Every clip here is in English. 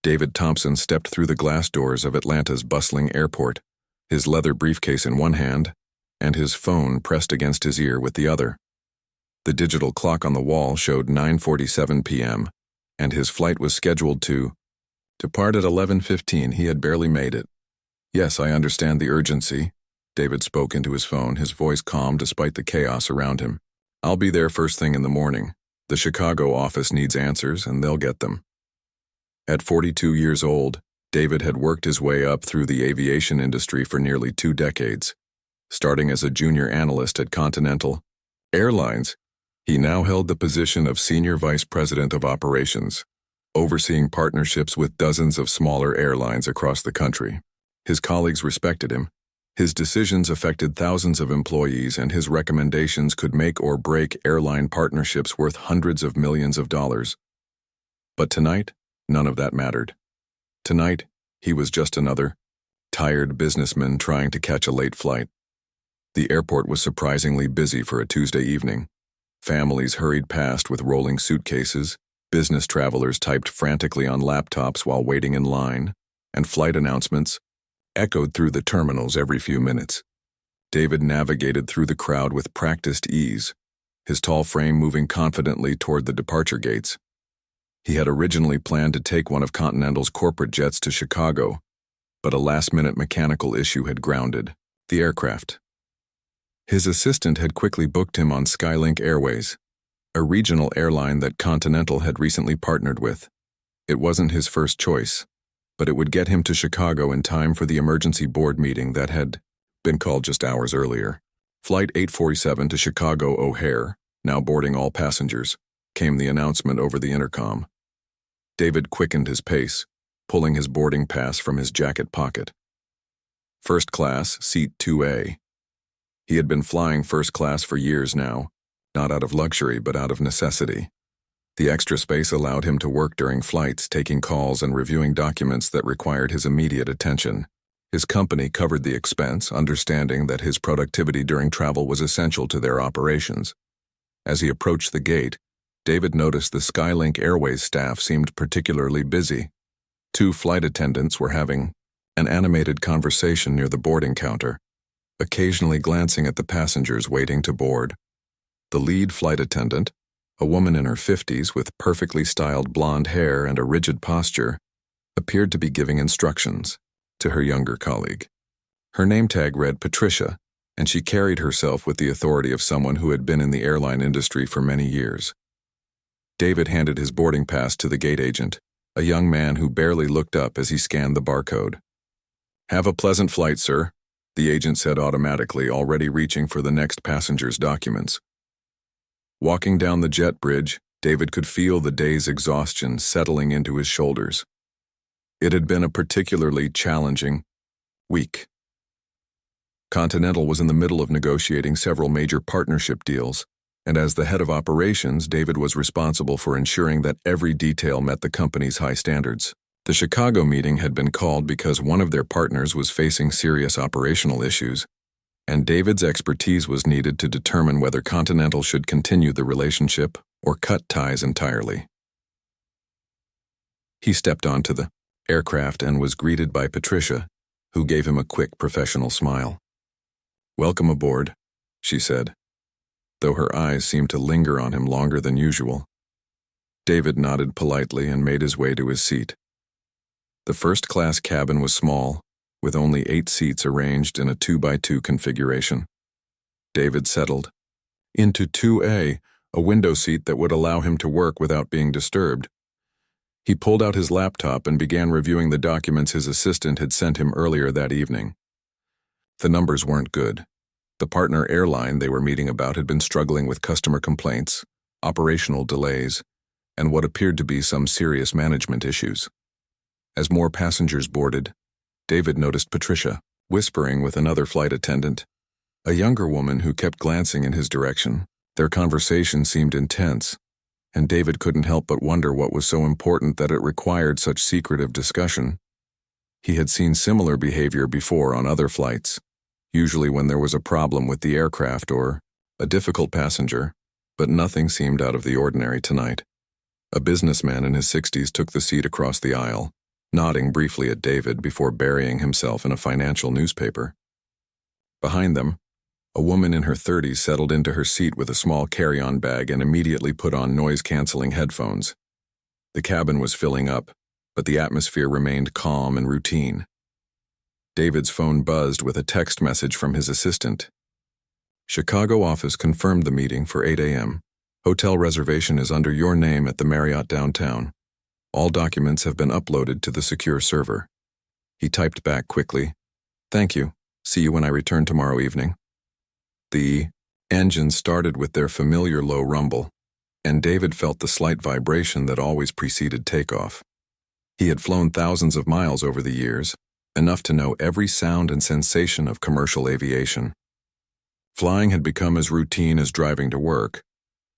David Thompson stepped through the glass doors of Atlanta's bustling airport, his leather briefcase in one hand, and his phone pressed against his ear with the other. The digital clock on the wall showed 9:47 p.m., and his flight was scheduled to depart at 11:15. He had barely made it. "Yes, I understand the urgency," David spoke into his phone, his voice calm despite the chaos around him. "I'll be there first thing in the morning. The Chicago office needs answers, and they'll get them." At 42 years old, David had worked his way up through the aviation industry for nearly 2 decades. Starting as a junior analyst at Continental Airlines, he now held the position of Senior Vice President of Operations, overseeing partnerships with dozens of smaller airlines across the country. His colleagues respected him. His decisions affected thousands of employees, and his recommendations could make or break airline partnerships worth hundreds of millions of dollars. But tonight, none of that mattered. Tonight, he was just another tired businessman trying to catch a late flight. The airport was surprisingly busy for a Tuesday evening. Families hurried past with rolling suitcases, business travelers typed frantically on laptops while waiting in line, and flight announcements echoed through the terminals every few minutes. David navigated through the crowd with practiced ease, his tall frame moving confidently toward the departure gates. He had originally planned to take one of Continental's corporate jets to Chicago, but a last-minute mechanical issue had grounded the aircraft. His assistant had quickly booked him on Skylink Airways, a regional airline that Continental had recently partnered with. It wasn't his first choice, but it would get him to Chicago in time for the emergency board meeting that had been called just hours earlier. Flight 847 to Chicago O'Hare, now boarding all passengers, came the announcement over the intercom. David quickened his pace, pulling his boarding pass from his jacket pocket. First class, seat 2A. He had been flying first class for years now, not out of luxury but out of necessity. The extra space allowed him to work during flights, taking calls and reviewing documents that required his immediate attention. His company covered the expense, understanding that his productivity during travel was essential to their operations. As he approached the gate, David noticed the Skylink Airways staff seemed particularly busy. 2 flight attendants were having an animated conversation near the boarding counter, occasionally glancing at the passengers waiting to board. The lead flight attendant, a woman in her 50s with perfectly styled blonde hair and a rigid posture, appeared to be giving instructions to her younger colleague. Her name tag read Patricia, and she carried herself with the authority of someone who had been in the airline industry for many years. David handed his boarding pass to the gate agent, a young man who barely looked up as he scanned the barcode. "Have a pleasant flight, sir," the agent said automatically, already reaching for the next passenger's documents. Walking down the jet bridge, David could feel the day's exhaustion settling into his shoulders. It had been a particularly challenging week. Continental was in the middle of negotiating several major partnership deals, and as the head of operations, David was responsible for ensuring that every detail met the company's high standards. The Chicago meeting had been called because one of their partners was facing serious operational issues, and David's expertise was needed to determine whether Continental should continue the relationship or cut ties entirely. He stepped onto the aircraft and was greeted by Patricia, who gave him a quick professional smile. "Welcome aboard," she said, though her eyes seemed to linger on him longer than usual. David nodded politely and made his way to his seat. The first-class cabin was small, with only 8 seats arranged in a 2x2 configuration. David settled into 2A, a window seat that would allow him to work without being disturbed. He pulled out his laptop and began reviewing the documents his assistant had sent him earlier that evening. The numbers weren't good. The partner airline they were meeting about had been struggling with customer complaints, operational delays, and what appeared to be some serious management issues. As more passengers boarded, David noticed Patricia whispering with another flight attendant, a younger woman who kept glancing in his direction. Their conversation seemed intense, and David couldn't help but wonder what was so important that it required such secretive discussion. He had seen similar behavior before on other flights, usually when there was a problem with the aircraft or a difficult passenger, but nothing seemed out of the ordinary tonight. A businessman in his 60s took the seat across the aisle, nodding briefly at David before burying himself in a financial newspaper. Behind them, a woman in her 30s settled into her seat with a small carry-on bag and immediately put on noise-canceling headphones. The cabin was filling up, but the atmosphere remained calm and routine. David's phone buzzed with a text message from his assistant. Chicago office confirmed the meeting for 8 a.m. Hotel reservation is under your name at the Marriott downtown. All documents have been uploaded to the secure server. He typed back quickly, "Thank you. See you when I return tomorrow evening." The engines started with their familiar low rumble, and David felt the slight vibration that always preceded takeoff. He had flown thousands of miles over the years, enough to know every sound and sensation of commercial aviation. Flying had become as routine as driving to work,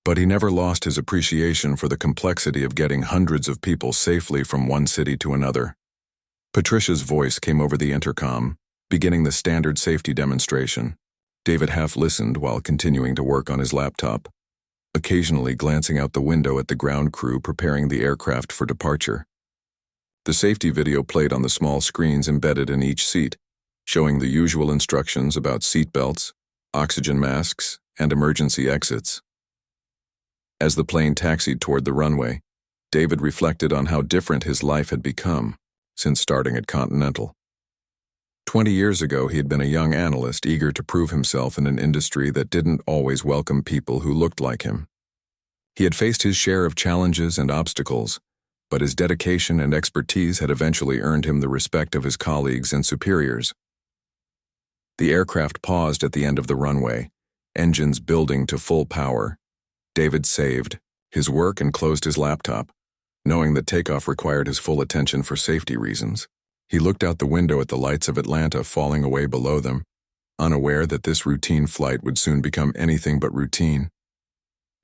but he never lost his appreciation for the complexity of getting hundreds of people safely from one city to another. Patricia's voice came over the intercom, beginning the standard safety demonstration. David half listened while continuing to work on his laptop, occasionally glancing out the window at the ground crew preparing the aircraft for departure. The safety video played on the small screens embedded in each seat, showing the usual instructions about seat belts, oxygen masks, and emergency exits. As the plane taxied toward the runway, David reflected on how different his life had become since starting at Continental. 20 years ago, he had been a young analyst eager to prove himself in an industry that didn't always welcome people who looked like him. He had faced his share of challenges and obstacles, but his dedication and expertise had eventually earned him the respect of his colleagues and superiors. The aircraft paused at the end of the runway, engines building to full power. David saved his work and closed his laptop, knowing that takeoff required his full attention for safety reasons. He looked out the window at the lights of Atlanta falling away below them, unaware that this routine flight would soon become anything but routine.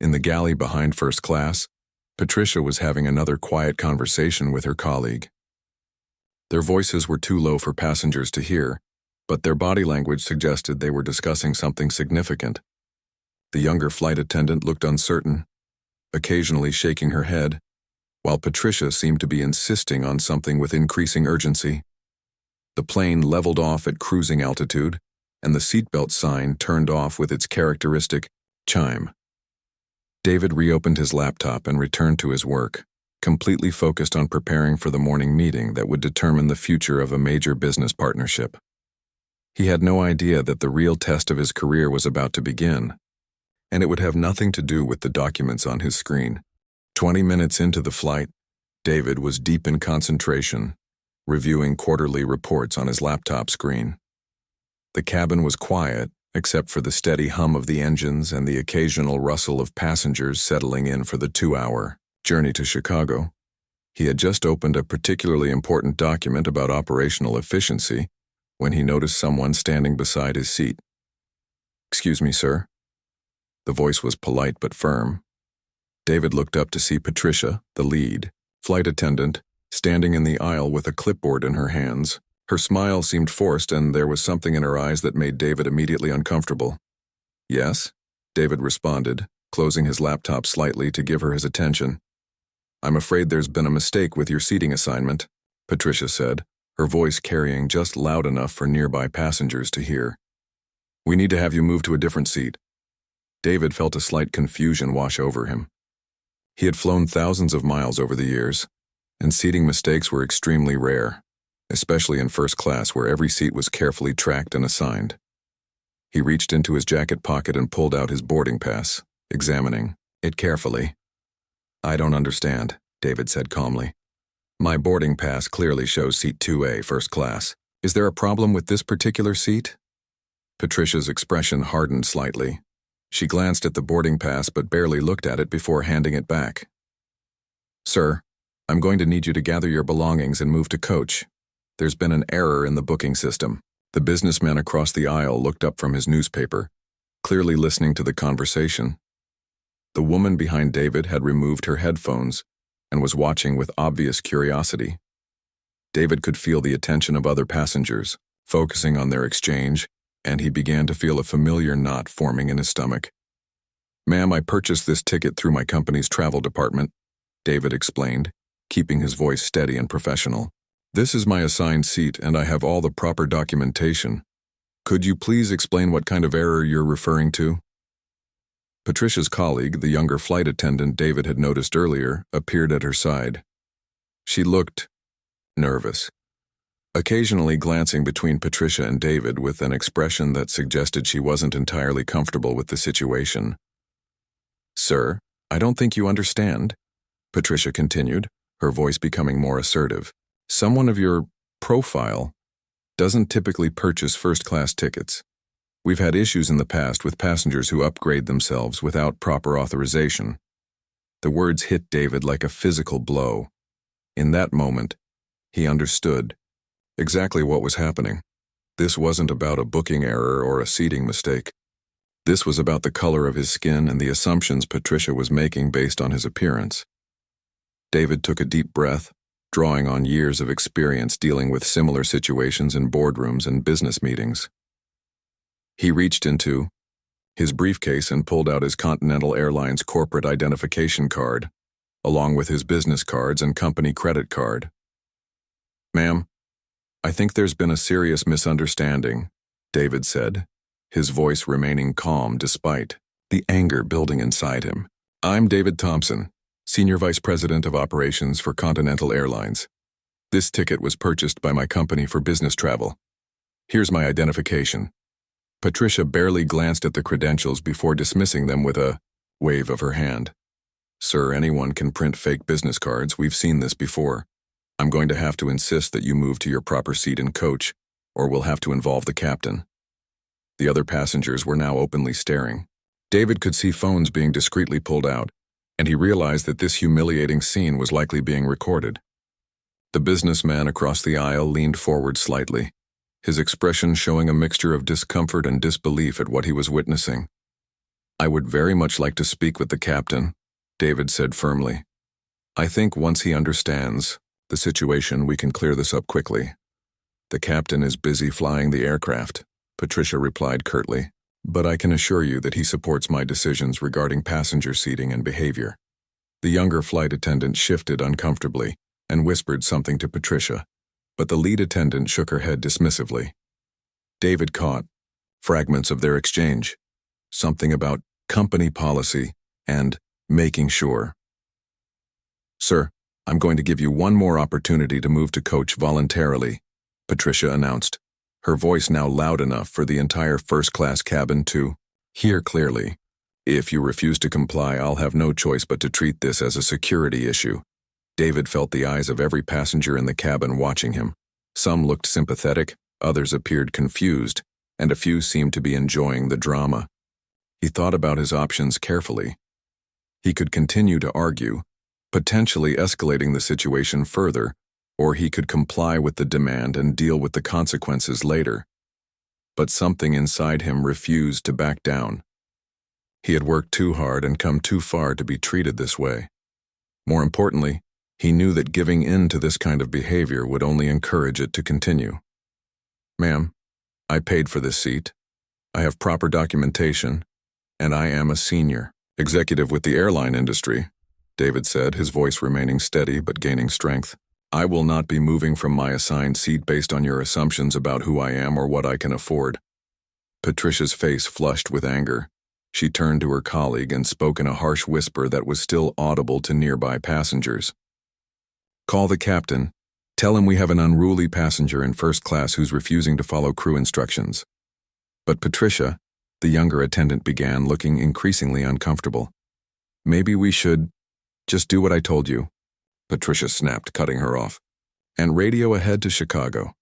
In the galley behind first class, Patricia was having another quiet conversation with her colleague. Their voices were too low for passengers to hear, but their body language suggested they were discussing something significant. The younger flight attendant looked uncertain, occasionally shaking her head, while Patricia seemed to be insisting on something with increasing urgency. The plane leveled off at cruising altitude, and the seatbelt sign turned off with its characteristic chime. David reopened his laptop and returned to his work, completely focused on preparing for the morning meeting that would determine the future of a major business partnership. He had no idea that the real test of his career was about to begin, and it would have nothing to do with the documents on his screen. 20 minutes into the flight, David was deep in concentration, reviewing quarterly reports on his laptop screen. The cabin was quiet, except for the steady hum of the engines and the occasional rustle of passengers settling in for the 2-hour journey to Chicago. He had just opened a particularly important document about operational efficiency when he noticed someone standing beside his seat. "Excuse me, sir." The voice was polite but firm. David looked up to see Patricia, the lead flight attendant, standing in the aisle with a clipboard in her hands. Her smile seemed forced, and there was something in her eyes that made David immediately uncomfortable. "Yes?" David responded, closing his laptop slightly to give her his attention. "I'm afraid there's been a mistake with your seating assignment," Patricia said, her voice carrying just loud enough for nearby passengers to hear. "We need to have you move to a different seat." David felt a slight confusion wash over him. He had flown thousands of miles over the years, and seating mistakes were extremely rare, especially in first class where every seat was carefully tracked and assigned. He reached into his jacket pocket and pulled out his boarding pass, examining it carefully. "I don't understand," David said calmly. "My boarding pass clearly shows seat 2A, first class. Is there a problem with this particular seat?" Patricia's expression hardened slightly. She glanced at the boarding pass but barely looked at it before handing it back. "Sir, I'm going to need you to gather your belongings and move to coach. There's been an error in the booking system." The businessman across the aisle looked up from his newspaper, clearly listening to the conversation. The woman behind David had removed her headphones and was watching with obvious curiosity. David could feel the attention of other passengers, focusing on their exchange, and he began to feel a familiar knot forming in his stomach. "Ma'am, I purchased this ticket through my company's travel department," David explained, keeping his voice steady and professional. This is my assigned seat and I have all the proper documentation. Could you please explain what kind of error you're referring to? Patricia's colleague, the younger flight attendant David had noticed earlier, appeared at her side. She looked nervous, occasionally glancing between Patricia and David with an expression that suggested she wasn't entirely comfortable with the situation. "Sir, I don't think you understand," Patricia continued, her voice becoming more assertive. "Someone of your profile doesn't typically purchase first-class tickets. We've had issues in the past with passengers who upgrade themselves without proper authorization." The words hit David like a physical blow. In that moment, he understood exactly what was happening. This wasn't about a booking error or a seating mistake. This was about the color of his skin and the assumptions Patricia was making based on his appearance. David took a deep breath, drawing on years of experience dealing with similar situations in boardrooms and business meetings. He reached into his briefcase and pulled out his Continental Airlines corporate identification card, along with his business cards and company credit card. "Ma'am, I think there's been a serious misunderstanding," David said, his voice remaining calm despite the anger building inside him. "I'm David Thompson, Senior Vice President of Operations for Continental Airlines. This ticket was purchased by my company for business travel. Here's my identification." Patricia barely glanced at the credentials before dismissing them with a wave of her hand. "Sir, anyone can print fake business cards. We've seen this before. I'm going to have to insist that you move to your proper seat in coach, or we'll have to involve the captain." The other passengers were now openly staring. David could see phones being discreetly pulled out, and he realized that this humiliating scene was likely being recorded. The businessman across the aisle leaned forward slightly, his expression showing a mixture of discomfort and disbelief at what he was witnessing. "I would very much like to speak with the captain," David said firmly. "I think once he understands the situation, we can clear this up quickly." "The captain is busy flying the aircraft," Patricia replied curtly, "but I can assure you that he supports my decisions regarding passenger seating and behavior." The younger flight attendant shifted uncomfortably and whispered something to Patricia, but the lead attendant shook her head dismissively. David caught fragments of their exchange, something about company policy and making sure. "Sir, I'm going to give you one more opportunity to move to coach voluntarily," Patricia announced, her voice now loud enough for the entire first-class cabin to hear clearly. "If you refuse to comply, I'll have no choice but to treat this as a security issue." David felt the eyes of every passenger in the cabin watching him. Some looked sympathetic, others appeared confused, and a few seemed to be enjoying the drama. He thought about his options carefully. He could continue to argue, potentially escalating the situation further, or he could comply with the demand and deal with the consequences later. But something inside him refused to back down. He had worked too hard and come too far to be treated this way. More importantly, he knew that giving in to this kind of behavior would only encourage it to continue. "Ma'am, I paid for this seat. I have proper documentation, and I am a senior executive with the airline industry," David said, his voice remaining steady but gaining strength. "I will not be moving from my assigned seat based on your assumptions about who I am or what I can afford." Patricia's face flushed with anger. She turned to her colleague and spoke in a harsh whisper that was still audible to nearby passengers. "Call the captain. Tell him we have an unruly passenger in first class who's refusing to follow crew instructions." But Patricia, the younger attendant began, looking increasingly uncomfortable. "Maybe we should just do what I told you," Patricia snapped, cutting her off. "And radio ahead to Chicago.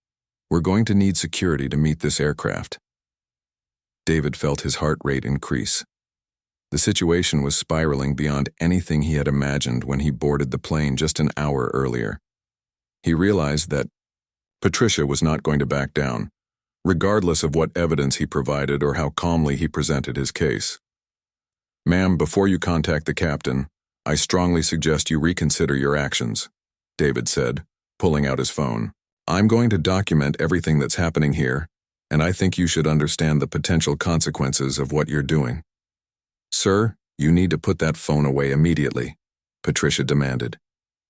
We're going to need security to meet this aircraft." David felt his heart rate increase. The situation was spiraling beyond anything he had imagined when he boarded the plane just an hour earlier. He realized that Patricia was not going to back down, regardless of what evidence he provided or how calmly he presented his case. "Ma'am, before you contact the captain, I strongly suggest you reconsider your actions," David said, pulling out his phone. "I'm going to document everything that's happening here, and I think you should understand the potential consequences of what you're doing." "Sir, you need to put that phone away immediately," Patricia demanded.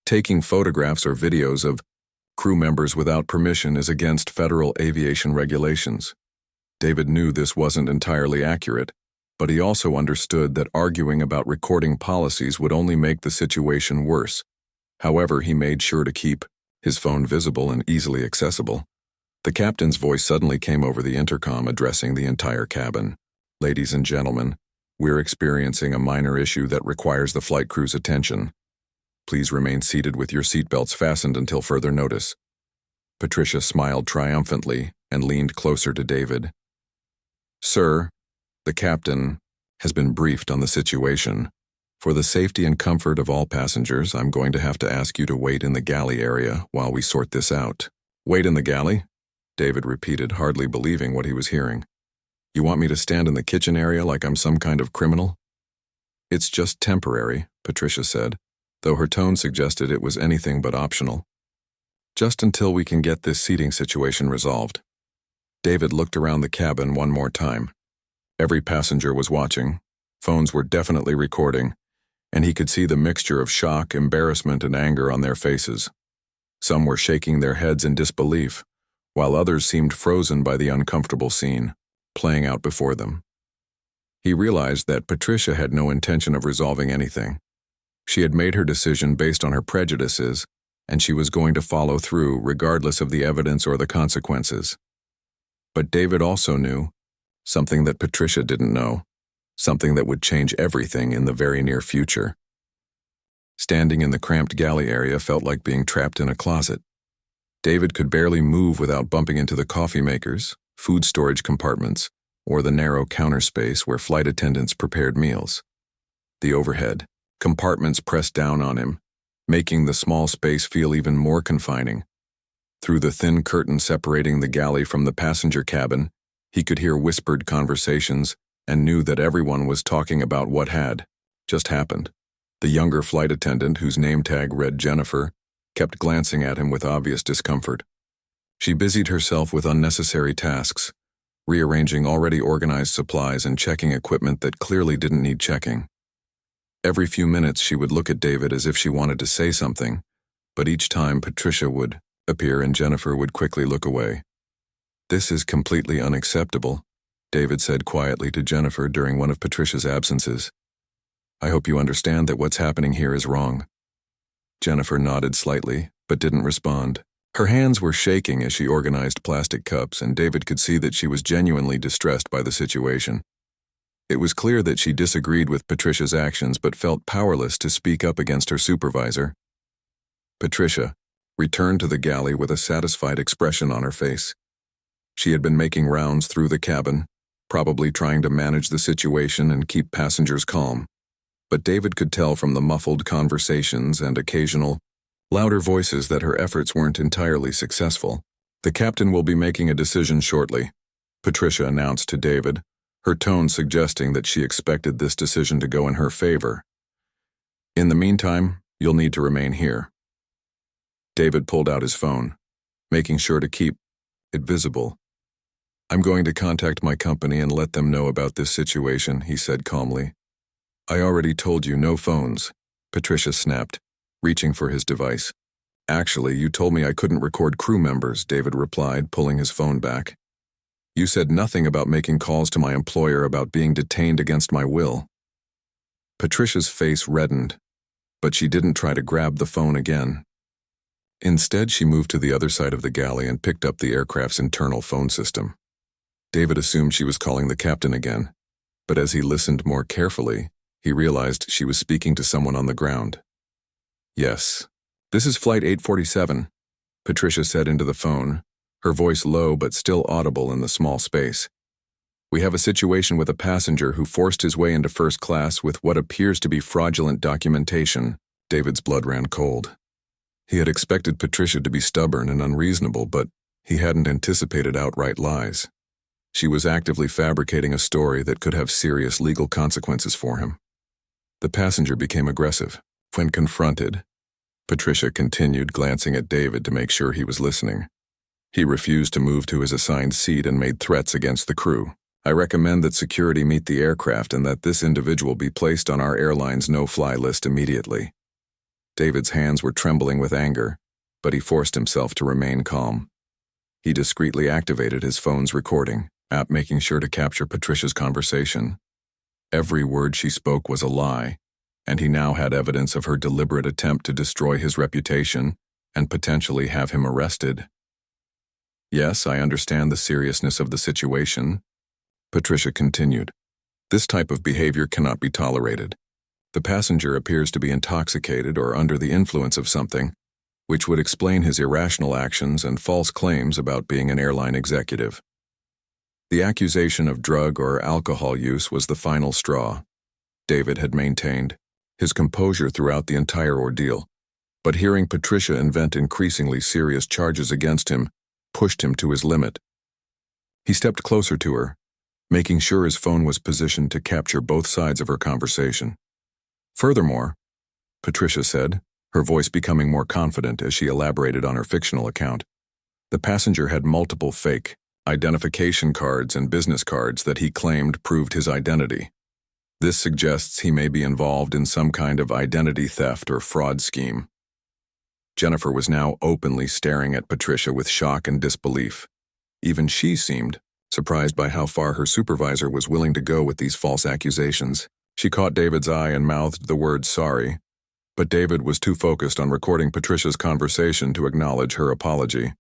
"Taking photographs or videos of Crew members without permission is against federal aviation regulations. David knew this wasn't entirely accurate, but he also understood that arguing about recording policies would only make the situation worse. However, he made sure to keep his phone visible and easily accessible. The captain's voice suddenly came over the intercom, addressing the entire cabin. "Ladies and gentlemen, we're experiencing a minor issue that requires the flight crew's attention. Please remain seated with your seatbelts fastened until further notice." Patricia smiled triumphantly and leaned closer to David. "Sir, the captain has been briefed on the situation. For the safety and comfort of all passengers, I'm going to have to ask you to wait in the galley area while we sort this out." "Wait in the galley?" David repeated, hardly believing what he was hearing. "You want me to stand in the kitchen area like I'm some kind of criminal?" "It's just temporary," Patricia said, though her tone suggested it was anything but optional. "Just until we can get this seating situation resolved." David looked around the cabin one more time. Every passenger was watching. Phones were definitely recording, and he could see the mixture of shock, embarrassment, and anger on their faces. Some were shaking their heads in disbelief, while others seemed frozen by the uncomfortable scene playing out before them. He realized that Patricia had no intention of resolving anything. She had made her decision based on her prejudices, and she was going to follow through regardless of the evidence or the consequences. But David also knew something that Patricia didn't know, something that would change everything in the very near future. Standing in the cramped galley area felt like being trapped in a closet. David could barely move without bumping into the coffee makers, food storage compartments, or the narrow counter space where flight attendants prepared meals. The overhead compartments pressed down on him, making the small space feel even more confining. Through the thin curtain separating the galley from the passenger cabin, he could hear whispered conversations and knew that everyone was talking about what had just happened. The younger flight attendant, whose name tag read Jennifer, kept glancing at him with obvious discomfort. She busied herself with unnecessary tasks, rearranging already organized supplies and checking equipment that clearly didn't need checking. Every few minutes she would look at David as if she wanted to say something, but each time Patricia would appear and Jennifer would quickly look away. "This is completely unacceptable," David said quietly to Jennifer during one of Patricia's absences. "I hope you understand that what's happening here is wrong." Jennifer nodded slightly, but didn't respond. Her hands were shaking as she organized plastic cups, and David could see that she was genuinely distressed by the situation. It was clear that she disagreed with Patricia's actions but felt powerless to speak up against her supervisor. Patricia returned to the galley with a satisfied expression on her face. She had been making rounds through the cabin, probably trying to manage the situation and keep passengers calm. But David could tell from the muffled conversations and occasional, louder voices that her efforts weren't entirely successful. "The captain will be making a decision shortly," Patricia announced to David, her tone suggesting that she expected this decision to go in her favor. "In the meantime, you'll need to remain here." David pulled out his phone, making sure to keep it visible. "I'm going to contact my company and let them know about this situation," he said calmly. "I already told you no phones," Patricia snapped, reaching for his device. "Actually, you told me I couldn't record crew members," David replied, pulling his phone back. "You said nothing about making calls to my employer about being detained against my will." Patricia's face reddened, but she didn't try to grab the phone again. Instead, she moved to the other side of the galley and picked up the aircraft's internal phone system. David assumed she was calling the captain again, but as he listened more carefully, he realized she was speaking to someone on the ground. "Yes, this is Flight 847, Patricia said into the phone, her voice low but still audible in the small space. "We have a situation with a passenger who forced his way into first class with what appears to be fraudulent documentation." David's blood ran cold. He had expected Patricia to be stubborn and unreasonable, but he hadn't anticipated outright lies. She was actively fabricating a story that could have serious legal consequences for him. The passenger became aggressive. When confronted, Patricia continued, glancing at David to make sure he was listening. He refused to move to his assigned seat and made threats against the crew. "I recommend that security meet the aircraft and that this individual be placed on our airline's no-fly list immediately." David's hands were trembling with anger, but he forced himself to remain calm. He discreetly activated his phone's recording app, making sure to capture Patricia's conversation. Every word she spoke was a lie, and he now had evidence of her deliberate attempt to destroy his reputation and potentially have him arrested. "Yes, I understand the seriousness of the situation," Patricia continued. "This type of behavior cannot be tolerated. The passenger appears to be intoxicated or under the influence of something, which would explain his irrational actions and false claims about being an airline executive." The accusation of drug or alcohol use was the final straw. David had maintained his composure throughout the entire ordeal, but hearing Patricia invent increasingly serious charges against him pushed him to his limit. He stepped closer to her, making sure his phone was positioned to capture both sides of her conversation. "Furthermore," Patricia said, her voice becoming more confident as she elaborated on her fictional account, "the passenger had multiple fake identification cards and business cards that he claimed proved his identity. This suggests he may be involved in some kind of identity theft or fraud scheme." Jennifer was now openly staring at Patricia with shock and disbelief. Even she seemed surprised by how far her supervisor was willing to go with these false accusations. She caught David's eye and mouthed the word sorry, but David was too focused on recording Patricia's conversation to acknowledge her apology.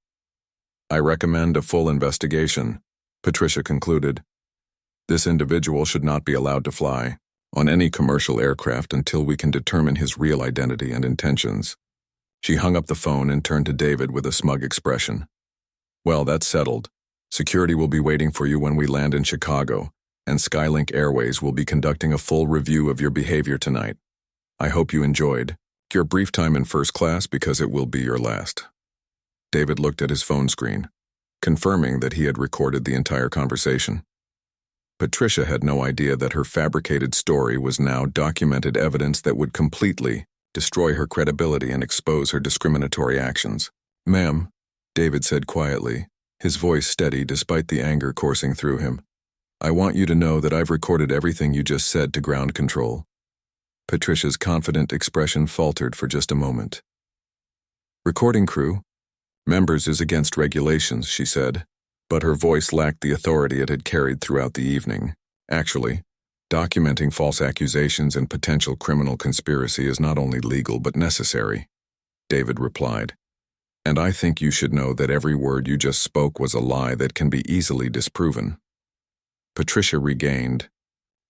"I recommend a full investigation," Patricia concluded. "This individual should not be allowed to fly on any commercial aircraft until we can determine his real identity and intentions." She hung up the phone and turned to David with a smug expression. "Well, that's settled. Security will be waiting for you when we land in Chicago, and Skylink Airways will be conducting a full review of your behavior tonight. I hope you enjoyed your brief time in first class because it will be your last." David looked at his phone screen, confirming that he had recorded the entire conversation. Patricia had no idea that her fabricated story was now documented evidence that would completely destroy her credibility and expose her discriminatory actions. "Ma'am," David said quietly, his voice steady despite the anger coursing through him, "I want you to know that I've recorded everything you just said to ground control." Patricia's confident expression faltered for just a moment. "Recording crew, members is against regulations," she said, but her voice lacked the authority it had carried throughout the evening. "Actually, documenting false accusations and potential criminal conspiracy is not only legal but necessary," David replied. "And I think you should know that every word you just spoke was a lie that can be easily disproven." Patricia regained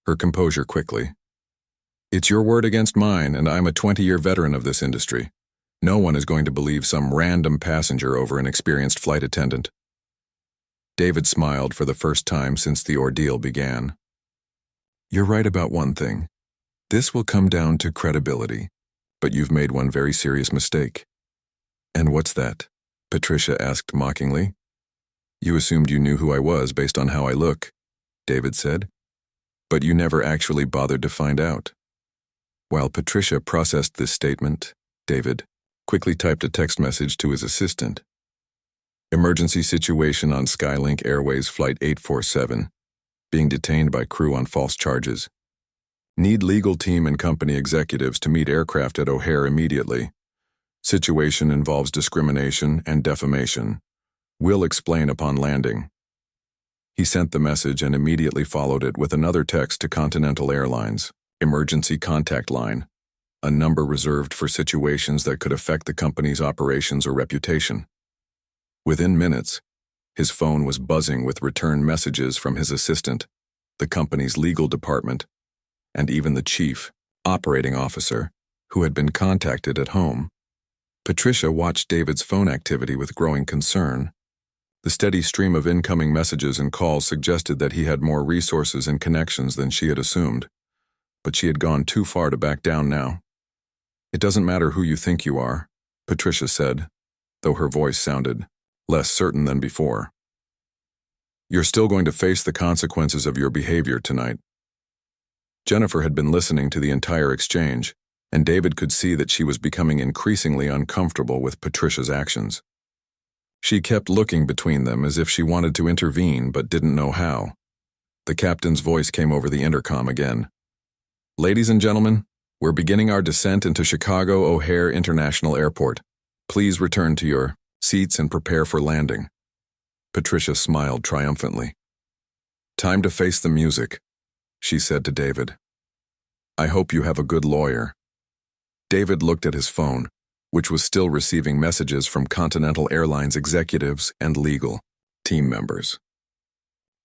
her composure quickly. "It's your word against mine, and I'm a 20-year veteran of this industry. No one is going to believe some random passenger over an experienced flight attendant." David smiled for the first time since the ordeal began. "You're right about one thing. This will come down to credibility, but you've made one very serious mistake." "And what's that?" Patricia asked mockingly. "You assumed you knew who I was based on how I look," David said. "But you never actually bothered to find out." While Patricia processed this statement, David quickly typed a text message to his assistant. "Emergency situation on Skylink Airways Flight 847. Being detained by crew on false charges. Need legal team and company executives to meet aircraft at O'Hare immediately. Situation involves discrimination and defamation. Will explain upon landing." He sent the message and immediately followed it with another text to Continental Airlines, emergency contact line, a number reserved for situations that could affect the company's operations or reputation. Within minutes, his phone was buzzing with return messages from his assistant, the company's legal department, and even the chief operating officer, who had been contacted at home. Patricia watched David's phone activity with growing concern. The steady stream of incoming messages and calls suggested that he had more resources and connections than she had assumed, but she had gone too far to back down now. "It doesn't matter who you think you are," Patricia said, though her voice sounded less certain than before. "You're still going to face the consequences of your behavior tonight." Jennifer had been listening to the entire exchange, and David could see that she was becoming increasingly uncomfortable with Patricia's actions. She kept looking between them as if she wanted to intervene but didn't know how. The captain's voice came over the intercom again. "Ladies and gentlemen, we're beginning our descent into Chicago O'Hare International Airport. Please return to your seats and prepare for landing. Patricia smiled triumphantly. Time to face the music, she said to David. I hope you have a good lawyer. David looked at his phone, which was still receiving messages from Continental Airlines executives and legal team members.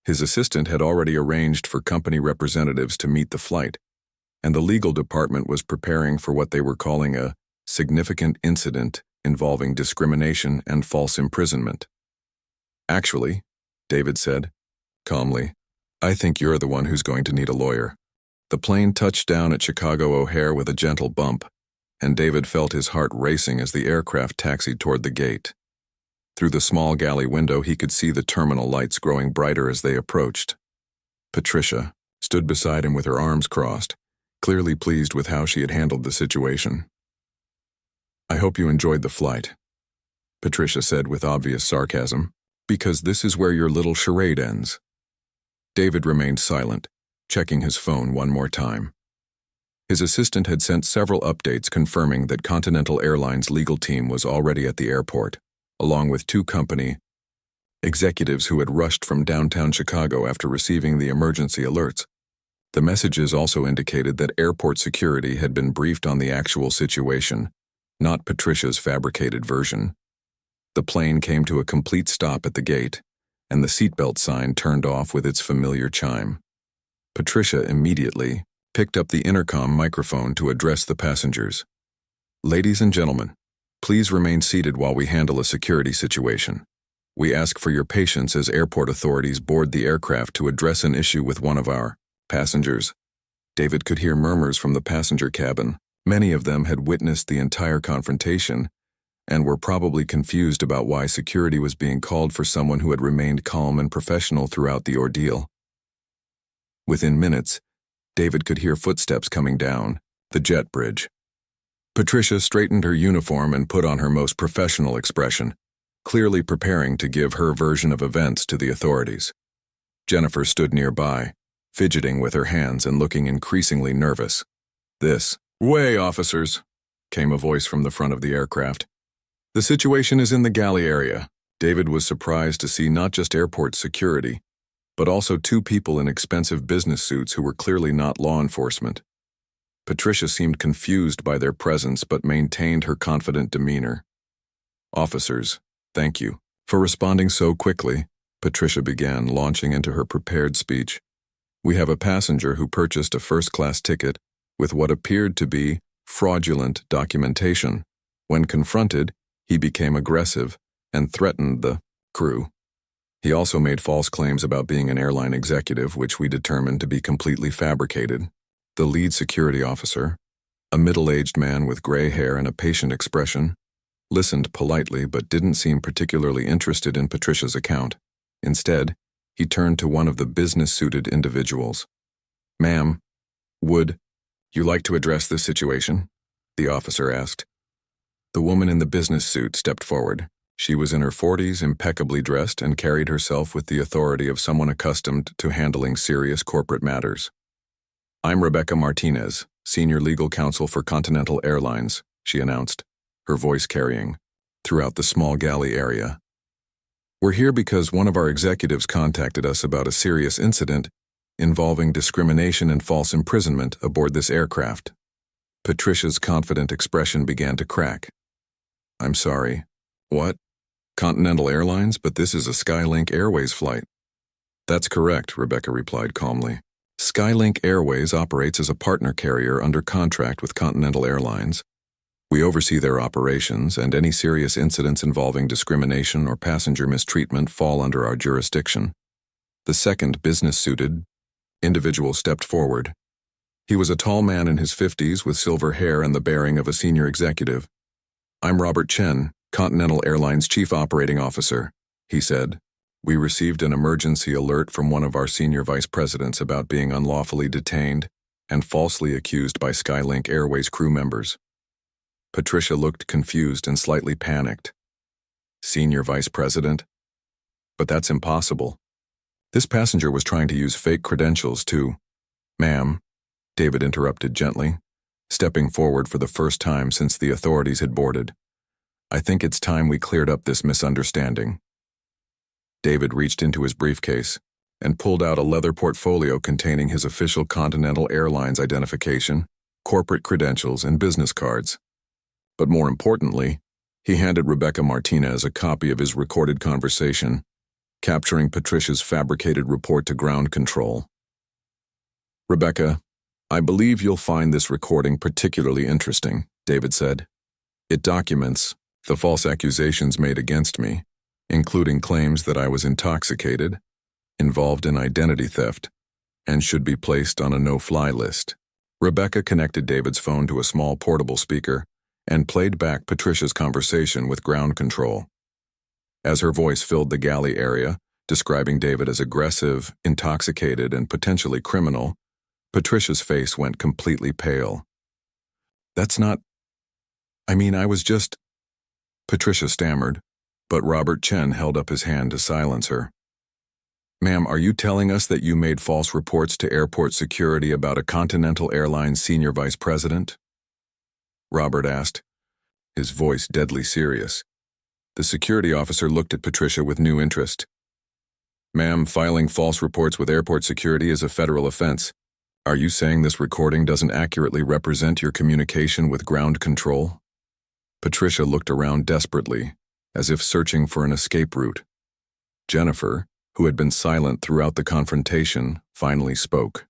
His assistant had already arranged for company representatives to meet the flight, and the legal department was preparing for what they were calling a significant incident involving discrimination and false imprisonment. Actually, David said, calmly, I think you're the one who's going to need a lawyer. The plane touched down at Chicago O'Hare with a gentle bump, and David felt his heart racing as the aircraft taxied toward the gate. Through the small galley window, he could see the terminal lights growing brighter as they approached. Patricia stood beside him with her arms crossed, clearly pleased with how she had handled the situation. I hope you enjoyed the flight, Patricia said with obvious sarcasm, because this is where your little charade ends. David remained silent, checking his phone one more time. His assistant had sent several updates confirming that Continental Airlines' legal team was already at the airport, along with 2 company executives who had rushed from downtown Chicago after receiving the emergency alerts. The messages also indicated that airport security had been briefed on the actual situation, not Patricia's fabricated version. The plane came to a complete stop at the gate, and the seatbelt sign turned off with its familiar chime. Patricia immediately picked up the intercom microphone to address the passengers. Ladies and gentlemen, please remain seated while we handle a security situation. We ask for your patience as airport authorities board the aircraft to address an issue with one of our passengers. David could hear murmurs from the passenger cabin. Many of them had witnessed the entire confrontation and were probably confused about why security was being called for someone who had remained calm and professional throughout the ordeal. Within minutes, David could hear footsteps coming down the jet bridge. Patricia straightened her uniform and put on her most professional expression, clearly preparing to give her version of events to the authorities. Jennifer stood nearby, fidgeting with her hands and looking increasingly nervous. This way, officers, came a voice from the front of the aircraft. The situation is in the galley area. David was surprised to see not just airport security, but also 2 people in expensive business suits who were clearly not law enforcement. Patricia seemed confused by their presence but maintained her confident demeanor. Officers, thank you for responding so quickly, Patricia began, launching into her prepared speech. We have a passenger who purchased a first-class ticket with what appeared to be fraudulent documentation. When confronted, he became aggressive and threatened the crew. He also made false claims about being an airline executive, which we determined to be completely fabricated. The lead security officer, a middle-aged man with gray hair and a patient expression, listened politely but didn't seem particularly interested in Patricia's account. Instead, he turned to one of the business-suited individuals. Ma'am, would you like to address this situation? The officer asked. The woman in the business suit stepped forward. She was in her 40s, impeccably dressed, and carried herself with the authority of someone accustomed to handling serious corporate matters. I'm Rebecca Martinez, Senior Legal Counsel for Continental Airlines, she announced, her voice carrying throughout the small galley area. We're here because one of our executives contacted us about a serious incident involving discrimination and false imprisonment aboard this aircraft. Patricia's confident expression began to crack. I'm sorry. What? Continental Airlines? But this is a Skylink Airways flight. That's correct, Rebecca replied calmly. Skylink Airways operates as a partner carrier under contract with Continental Airlines. We oversee their operations, and any serious incidents involving discrimination or passenger mistreatment fall under our jurisdiction. The second business-suited individual stepped forward. He was a tall man in his 50s with silver hair and the bearing of a senior executive. I'm Robert Chen, Continental Airlines Chief Operating Officer, he said. We received an emergency alert from one of our senior vice presidents about being unlawfully detained and falsely accused by Skylink Airways crew members. Patricia looked confused and slightly panicked. Senior vice president? But that's impossible. This passenger was trying to use fake credentials to— Ma'am, David interrupted gently, stepping forward for the first time since the authorities had boarded. I think it's time we cleared up this misunderstanding. David reached into his briefcase and pulled out a leather portfolio containing his official Continental Airlines identification, corporate credentials, and business cards. But more importantly, he handed Rebecca Martinez a copy of his recorded conversation, capturing Patricia's fabricated report to ground control. "Rebecca, I believe you'll find this recording particularly interesting," David said. "It documents the false accusations made against me, including claims that I was intoxicated, involved in identity theft, and should be placed on a no-fly list." Rebecca connected David's phone to a small portable speaker and played back Patricia's conversation with ground control. As her voice filled the galley area, describing David as aggressive, intoxicated, and potentially criminal, Patricia's face went completely pale. "That's not... I was just..." Patricia stammered, but Robert Chen held up his hand to silence her. "Ma'am, are you telling us that you made false reports to airport security about a Continental Airlines senior vice president?" Robert asked, his voice deadly serious. The security officer looked at Patricia with new interest. "Ma'am, filing false reports with airport security is a federal offense. Are you saying this recording doesn't accurately represent your communication with ground control?" Patricia looked around desperately, as if searching for an escape route. Jennifer, who had been silent throughout the confrontation, finally spoke.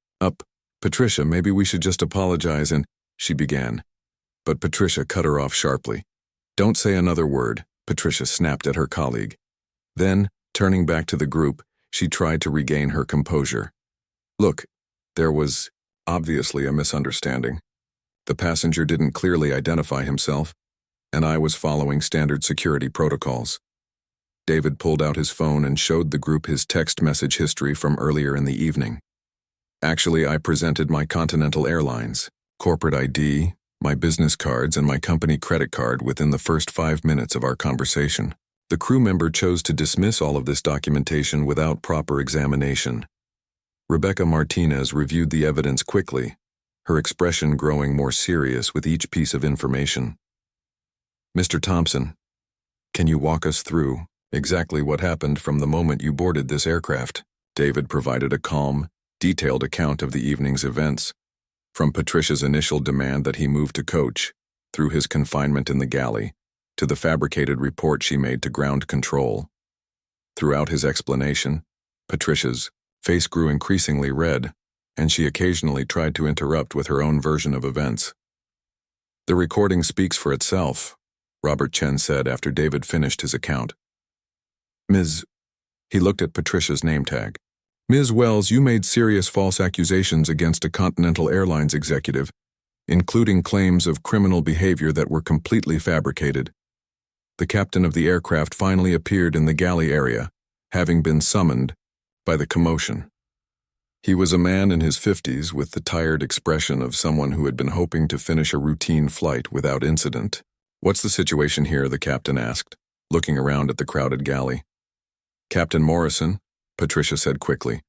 Patricia, maybe we should just apologize and..." she began. But Patricia cut her off sharply. "Don't say another word," Patricia snapped at her colleague. Then, turning back to the group, she tried to regain her composure. "Look, there was obviously a misunderstanding. The passenger didn't clearly identify himself, and I was following standard security protocols." David pulled out his phone and showed the group his text message history from earlier in the evening. "Actually, I presented my Continental Airlines, corporate ID, my business cards, and my company credit card within the first 5 minutes of our conversation. The crew member chose to dismiss all of this documentation without proper examination." Rebecca Martinez reviewed the evidence quickly, her expression growing more serious with each piece of information. "Mr. Thompson, can you walk us through exactly what happened from the moment you boarded this aircraft?" David provided a calm, detailed account of the evening's events, from Patricia's initial demand that he move to coach, through his confinement in the galley, to the fabricated report she made to ground control. Throughout his explanation, Patricia's face grew increasingly red, and she occasionally tried to interrupt with her own version of events. "The recording speaks for itself," Robert Chen said after David finished his account. "Ms." He looked at Patricia's name tag. "Ms. Wells, you made serious false accusations against a Continental Airlines executive, including claims of criminal behavior that were completely fabricated. The captain of the aircraft finally appeared in the galley area, having been summoned by the commotion. He was a man in his 50s with the tired expression of someone who had been hoping to finish a routine flight without incident. "What's the situation here?" the captain asked, looking around at the crowded galley. "Captain Morrison," Patricia said quickly,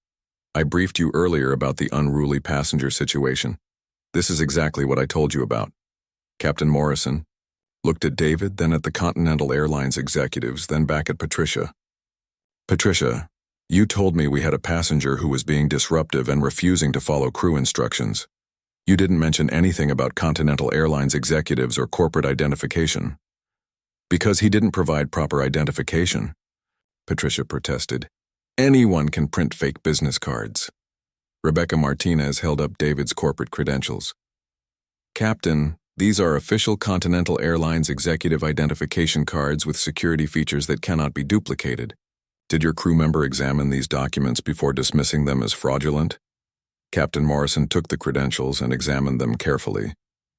"I briefed you earlier about the unruly passenger situation. This is exactly what I told you about." Captain Morrison looked at David, then at the Continental Airlines executives, then back at Patricia. "Patricia, you told me we had a passenger who was being disruptive and refusing to follow crew instructions. You didn't mention anything about Continental Airlines executives or corporate identification." "Because he didn't provide proper identification," Patricia protested. "Anyone can print fake business cards." Rebecca Martinez held up David's corporate credentials. "Captain, these are official Continental Airlines executive identification cards with security features that cannot be duplicated. Did your crew member examine these documents before dismissing them as fraudulent?" Captain Morrison took the credentials and examined them carefully.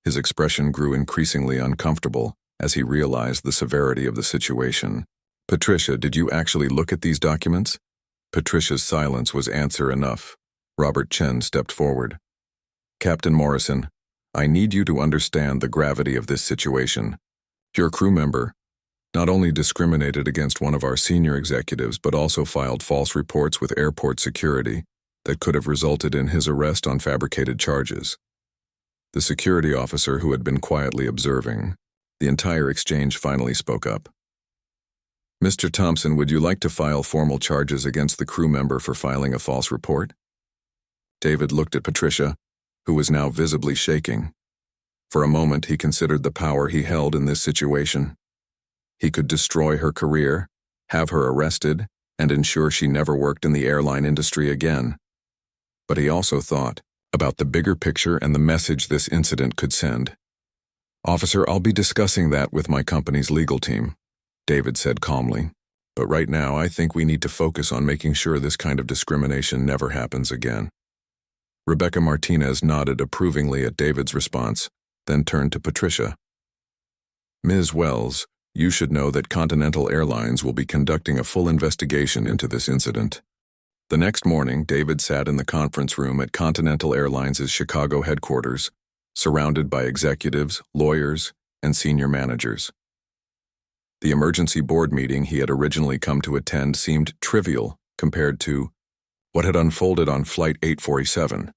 His expression grew increasingly uncomfortable as he realized the severity of the situation. "Patricia, did you actually look at these documents?" Patricia's silence was answer enough. Robert Chen stepped forward. "Captain Morrison, I need you to understand the gravity of this situation. Your crew member not only discriminated against one of our senior executives but also filed false reports with airport security that could have resulted in his arrest on fabricated charges." The security officer, who had been quietly observing, The entire exchange finally spoke up. "Mr. Thompson, would you like to file formal charges against the crew member for filing a false report?" David looked at Patricia, who was now visibly shaking. For a moment, he considered the power he held in this situation. He could destroy her career, have her arrested, and ensure she never worked in the airline industry again. But he also thought about the bigger picture and the message this incident could send. "Officer, I'll be discussing that with my company's legal team," David said calmly. "But right now, I think we need to focus on making sure this kind of discrimination never happens again." Rebecca Martinez nodded approvingly at David's response, then turned to Patricia. "Ms. Wells, you should know that Continental Airlines will be conducting a full investigation into this incident." The next morning, David sat in the conference room at Continental Airlines' Chicago headquarters, surrounded by executives, lawyers, and senior managers. The emergency board meeting he had originally come to attend seemed trivial compared to what had unfolded on Flight 847.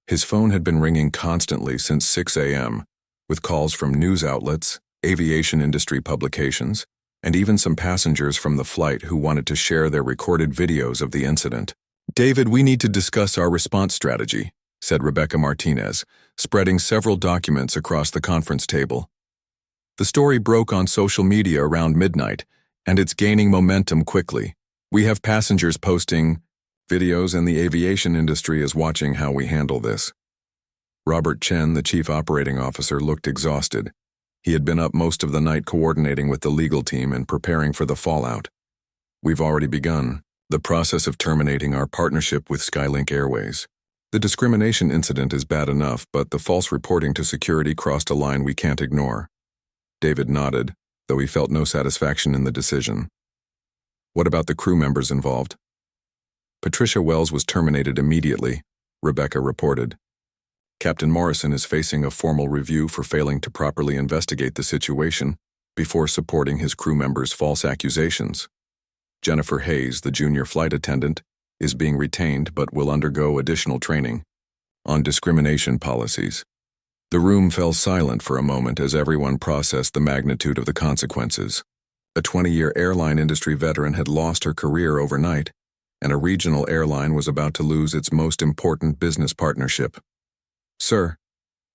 His phone had been ringing constantly since 6 a.m., with calls from news outlets, aviation industry publications, and even some passengers from the flight who wanted to share their recorded videos of the incident. "David, we need to discuss our response strategy," said Rebecca Martinez, spreading several documents across the conference table. "The story broke on social media around midnight, and it's gaining momentum quickly. We have passengers posting videos, and the aviation industry is watching how we handle this." Robert Chen, the chief operating officer, looked exhausted. He had been up most of the night coordinating with the legal team and preparing for the fallout. "We've already begun the process of terminating our partnership with Skylink Airways. The discrimination incident is bad enough, but the false reporting to security crossed a line we can't ignore." David nodded, though he felt no satisfaction in the decision. "What about the crew members involved?" "Patricia Wells was terminated immediately," Rebecca reported. "Captain Morrison is facing a formal review for failing to properly investigate the situation before supporting his crew members' false accusations. Jennifer Hayes, the junior flight attendant, is being retained but will undergo additional training on discrimination policies." The room fell silent for a moment as everyone processed the magnitude of the consequences. A 20-year airline industry veteran had lost her career overnight, and a regional airline was about to lose its most important business partnership. "Sir,"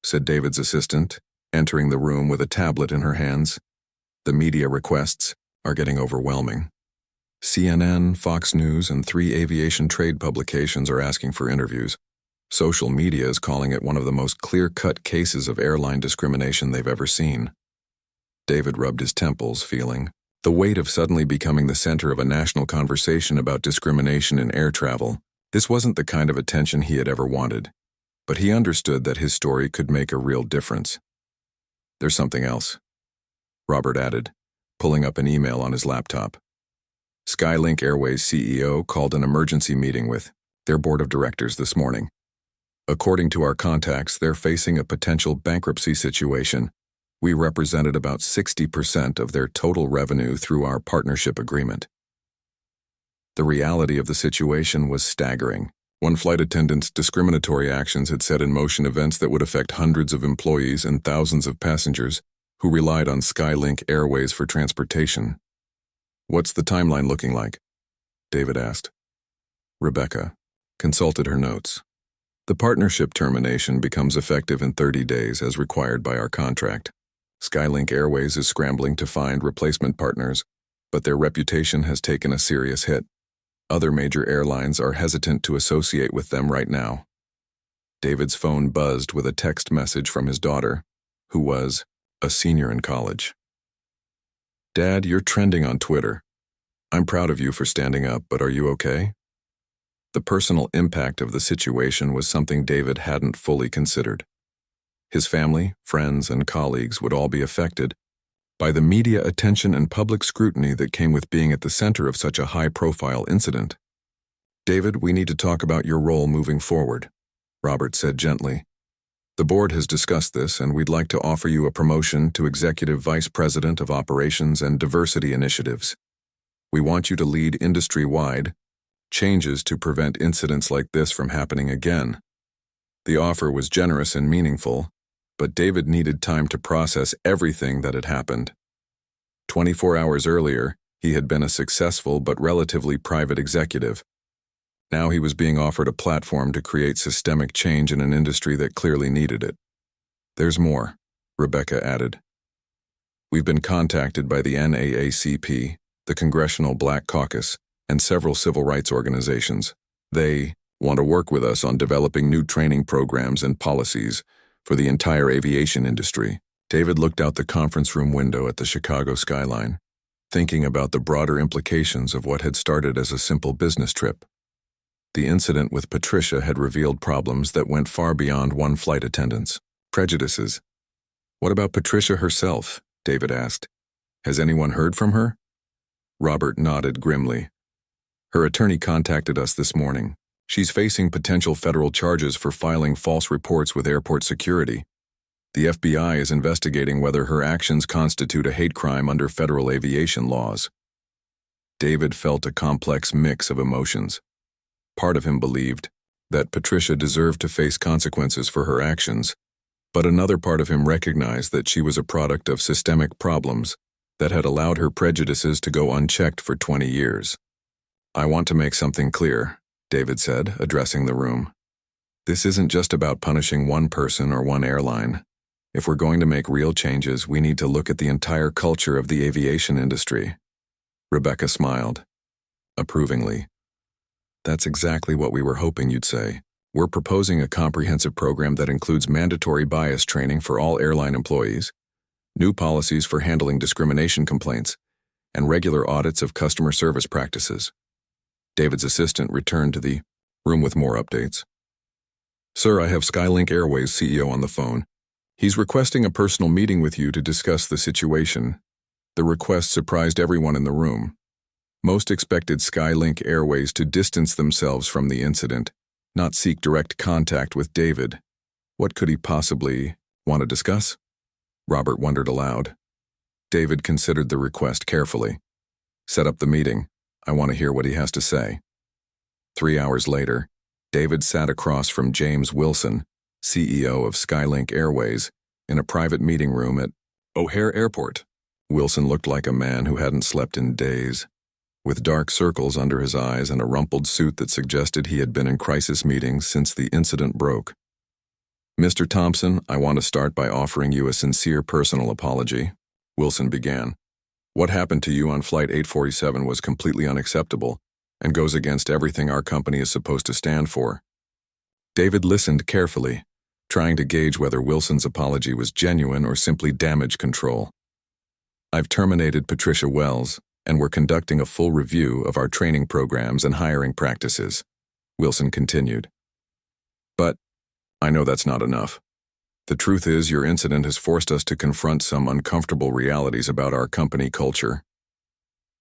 said David's assistant, entering the room with a tablet in her hands, "the media requests are getting overwhelming. CNN, Fox News, and 3 aviation trade publications are asking for interviews. Social media is calling it one of the most clear-cut cases of airline discrimination they've ever seen." David rubbed his temples, feeling the weight of suddenly becoming the center of a national conversation about discrimination in air travel. This wasn't the kind of attention he had ever wanted, but he understood that his story could make a real difference. "There's something else," Robert added, pulling up an email on his laptop. Skylink Airways CEO called an emergency meeting with their board of directors this morning. "According to our contacts, they're facing a potential bankruptcy situation. We represented about 60% of their total revenue through our partnership agreement." The reality of the situation was staggering. One flight attendant's discriminatory actions had set in motion events that would affect hundreds of employees and thousands of passengers who relied on Skylink Airways for transportation. "What's the timeline looking like?" David asked. Rebecca consulted her notes. "The partnership termination becomes effective in 30 days as required by our contract. Skylink Airways is scrambling to find replacement partners, but their reputation has taken a serious hit. Other major airlines are hesitant to associate with them right now." David's phone buzzed with a text message from his daughter, who was a senior in college. "Dad, you're trending on Twitter. I'm proud of you for standing up, but are you okay?" The personal impact of the situation was something David hadn't fully considered. His family, friends, and colleagues would all be affected by the media attention and public scrutiny that came with being at the center of such a high-profile incident. "David, we need to talk about your role moving forward," Robert said gently. "The board has discussed this, and we'd like to offer you a promotion to Executive Vice President of Operations and Diversity Initiatives. We want you to lead industry-wide changes to prevent incidents like this from happening again." The offer was generous and meaningful, but David needed time to process everything that had happened. 24 hours earlier, he had been a successful but relatively private executive. Now he was being offered a platform to create systemic change in an industry that clearly needed it. "There's more," Rebecca added. "We've been contacted by the NAACP, the Congressional Black Caucus, and several civil rights organizations. They want to work with us on developing new training programs and policies for the entire aviation industry." David looked out the conference room window at the Chicago skyline, thinking about the broader implications of what had started as a simple business trip. The incident with Patricia had revealed problems that went far beyond one flight attendant's prejudices. "What about Patricia herself?" David asked. "Has anyone heard from her?" Robert nodded grimly. "Her attorney contacted us this morning. She's facing potential federal charges for filing false reports with airport security. The FBI is investigating whether her actions constitute a hate crime under federal aviation laws." David felt a complex mix of emotions. Part of him believed that Patricia deserved to face consequences for her actions, but another part of him recognized that she was a product of systemic problems that had allowed her prejudices to go unchecked for 20 years. "I want to make something clear," David said, addressing the room. "This isn't just about punishing one person or one airline. If we're going to make real changes, we need to look at the entire culture of the aviation industry." Rebecca smiled approvingly. "That's exactly what we were hoping you'd say. We're proposing a comprehensive program that includes mandatory bias training for all airline employees, new policies for handling discrimination complaints, and regular audits of customer service practices." David's assistant returned to the room with more updates. "Sir, I have Skylink Airways CEO on the phone. He's requesting a personal meeting with you to discuss the situation." The request surprised everyone in the room. Most expected Skylink Airways to distance themselves from the incident, not seek direct contact with David. What could he possibly want to discuss? Robert wondered aloud. David considered the request carefully. "Set up the meeting. I want to hear what he has to say." 3 hours later, David sat across from James Wilson, CEO of Skylink Airways, in a private meeting room at O'Hare Airport. Wilson looked like a man who hadn't slept in days, with dark circles under his eyes and a rumpled suit that suggested he had been in crisis meetings since the incident broke. "Mr. Thompson, I want to start by offering you a sincere personal apology," Wilson began. "What happened to you on Flight 847 was completely unacceptable and goes against everything our company is supposed to stand for." David listened carefully, trying to gauge whether Wilson's apology was genuine or simply damage control. "I've terminated Patricia Wells, and we're conducting a full review of our training programs and hiring practices," Wilson continued. "But I know that's not enough. The truth is, your incident has forced us to confront some uncomfortable realities about our company culture."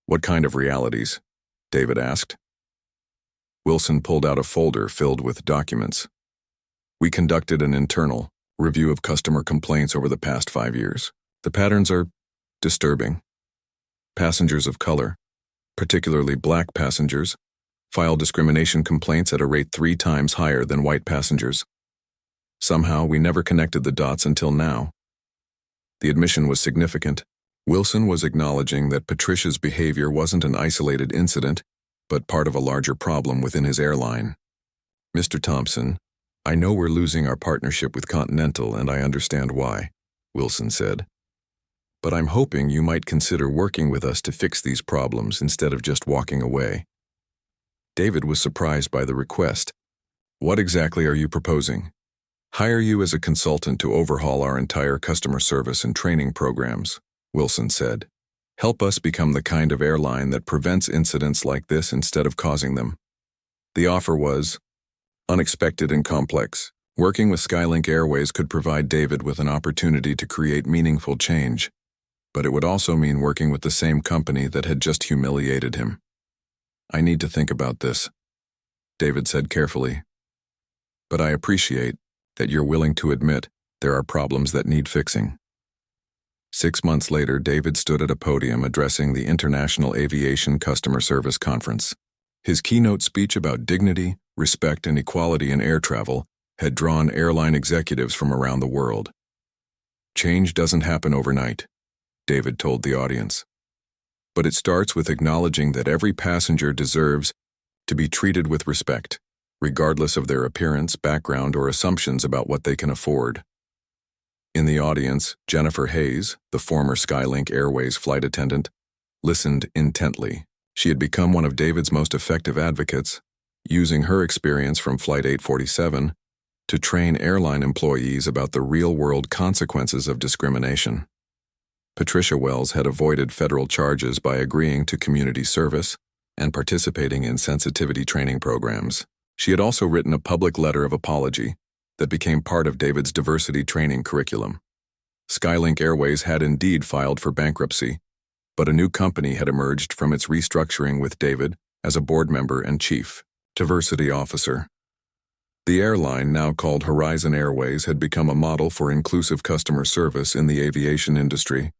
"What kind of realities?" David asked. Wilson pulled out a folder filled with documents. "We conducted an internal review of customer complaints over the past 5 years. The patterns are disturbing. Passengers of color, particularly black passengers, file discrimination complaints at a rate 3 times higher than white passengers. Somehow, we never connected the dots until now." The admission was significant. Wilson was acknowledging that Patricia's behavior wasn't an isolated incident, but part of a larger problem within his airline. "Mr. Thompson, I know we're losing our partnership with Continental, and I understand why," Wilson said. "But I'm hoping you might consider working with us to fix these problems instead of just walking away." David was surprised by the request. "What exactly are you proposing?" "Hire you as a consultant to overhaul our entire customer service and training programs," Wilson said. "Help us become the kind of airline that prevents incidents like this instead of causing them." The offer was unexpected and complex. Working with Skylink Airways could provide David with an opportunity to create meaningful change, but it would also mean working with the same company that had just humiliated him. "I need to think about this," David said carefully. "But I appreciate that you're willing to admit there are problems that need fixing." 6 months later, David stood at a podium addressing the International Aviation Customer Service Conference. His keynote speech about dignity, respect, and equality in air travel had drawn airline executives from around the world. Change doesn't happen overnight, David told the audience. But it starts with acknowledging that every passenger deserves to be treated with respect, regardless of their appearance, background, or assumptions about what they can afford. In the audience, Jennifer Hayes, the former Skylink Airways flight attendant, listened intently. She had become one of David's most effective advocates, using her experience from Flight 847 to train airline employees about the real-world consequences of discrimination. Patricia Wells had avoided federal charges by agreeing to community service and participating in sensitivity training programs. She had also written a public letter of apology that became part of David's diversity training curriculum. Skylink Airways had indeed filed for bankruptcy, but a new company had emerged from its restructuring with David as a board member and chief diversity officer. The airline, now called Horizon Airways, had become a model for inclusive customer service in the aviation industry.